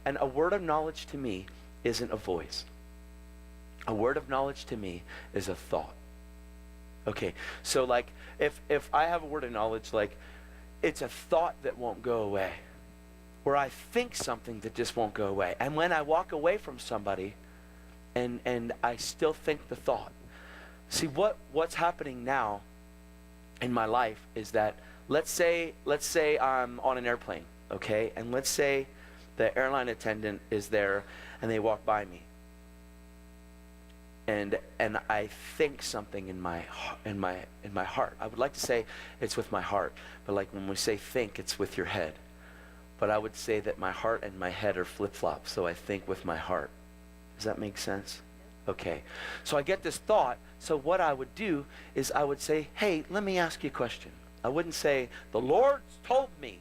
And a word of knowledge to me isn't a voice. A word of knowledge to me is a thought. Okay, so like if I have a word of knowledge, like it's a thought that won't go away. Where I think something that just won't go away. And when I walk away from somebody and I still think the thought. See, what's happening now in my life is that let's say I'm on an airplane, okay? And let's say the airline attendant is there and they walk by me. And I think something in my heart. I would like to say it's with my heart, but like when we say think, it's with your head. But I would say that my heart and my head are flip-flops, so I think with my heart. Does that make sense? Okay. So I get this thought, so what I would do is I would say, hey, let me ask you a question. I wouldn't say, the Lord's told me.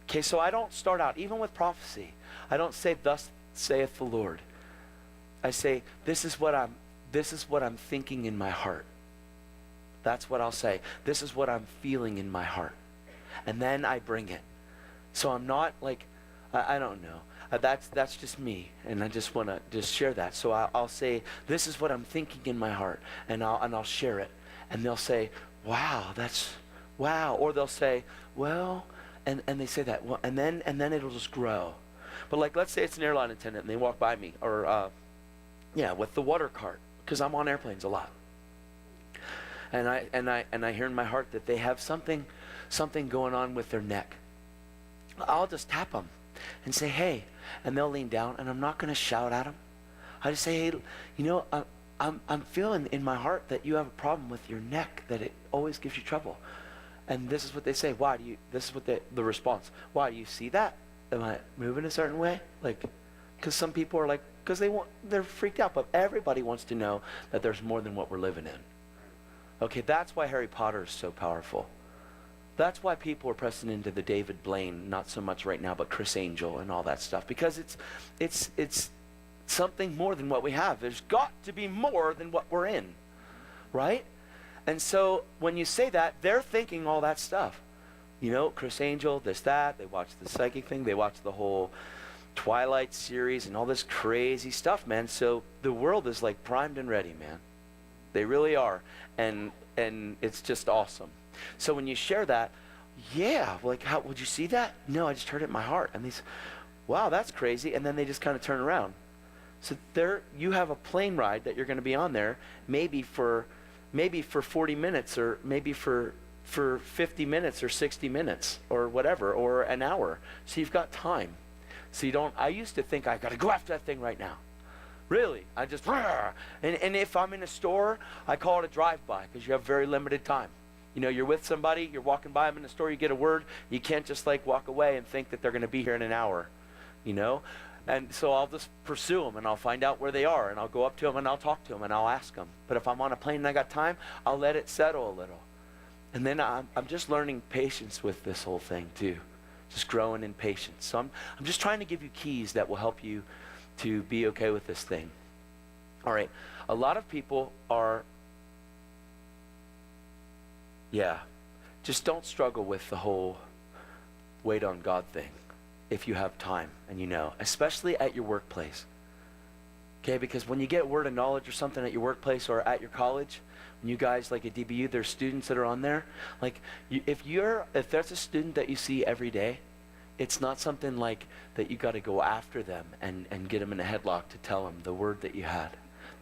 Okay, so I don't start out, even with prophecy, I don't say, thus saith the Lord. I say, this is what I'm thinking in my heart. That's what I'll say. This is what I'm feeling in my heart. And then I bring it. So I'm not like, I don't know. That's just me, and I just want to just share that. So I'll say, this is what I'm thinking in my heart, and I'll share it. And they'll say, wow, wow. Or they'll say, well, and they say that, well, and then it'll just grow. But like, let's say it's an airline attendant, and they walk by me, or with the water cart, because I'm on airplanes a lot. And I hear in my heart that they have something going on with their neck. I'll just tap them and say, hey, and they'll lean down, and I'm not going to shout at them. I just say, hey, I'm feeling in my heart that you have a problem with your neck, that it always gives you trouble. And this is what they say. This is what the response. Why, do you see that? Am I moving a certain way? Like, because some people are like, because they're freaked out, but everybody wants to know that there's more than what we're living in. Okay, that's why Harry Potter is so powerful. That's why people are pressing into the David Blaine, not so much right now, but Chris Angel and all that stuff, because it's something more than what we have. There's got to be more than what we're in, right? And so when you say that, they're thinking all that stuff. Chris Angel, this, that. They watch the psychic thing. They watch the whole Twilight series and all this crazy stuff, man. So the world is like primed and ready, man. They really are. And it's just awesome. So when you share that, yeah, like, how would you see that? No, I just heard it in my heart. And they say, wow, that's crazy. And then they just kind of turn around. So there you have a plane ride that you're going to be on there, maybe for 40 minutes, or maybe for 50 minutes or 60 minutes or whatever, or an hour. So you've got time. So I used to think I got to go after that thing right now. Really, I just, and if I'm in a store, I call it a drive-by, because you have very limited time. You're with somebody, you're walking by them in the store, you get a word, you can't just like walk away and think that they're going to be here in an hour, And so I'll just pursue them, and I'll find out where they are, and I'll go up to them, and I'll talk to them, and I'll ask them. But if I'm on a plane and I got time, I'll let it settle a little. And then I'm just learning patience with this whole thing too. Just growing in patience. So I'm just trying to give you keys that will help you to be okay with this thing. All right. A lot of people are, just don't struggle with the whole wait on God thing if you have time and especially at your workplace. Okay, because when you get word of knowledge or something at your workplace or at your college, when you guys, like at DBU, there's students that are on there, like if there's a student that you see every day, it's not something like that you got to go after them and get them in a headlock to tell them the word that you had.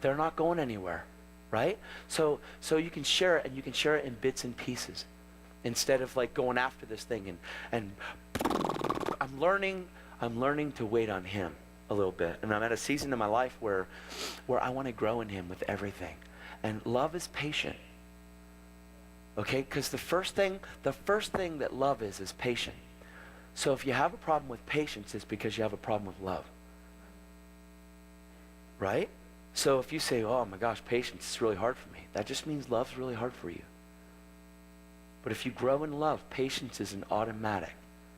They're not going anywhere, right? So you can share it, and you can share it in bits and pieces instead of like going after this thing. And I'm learning to wait on Him a little bit. And I'm at a season in my life where I want to grow in Him with everything. And love is patient. Okay? Because the first thing that love is patient. So if you have a problem with patience, it's because you have a problem with love. Right? So if you say, oh my gosh, patience is really hard for me, that just means love's really hard for you. But if you grow in love, patience is an automatic.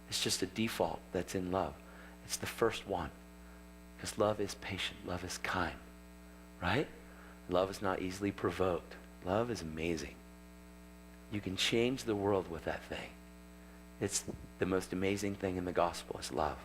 It's just a default that's in love. It's the first one. Because love is patient. Love is kind. Right? Love is not easily provoked. Love is amazing. You can change the world with that thing. the most amazing thing in the gospel is love.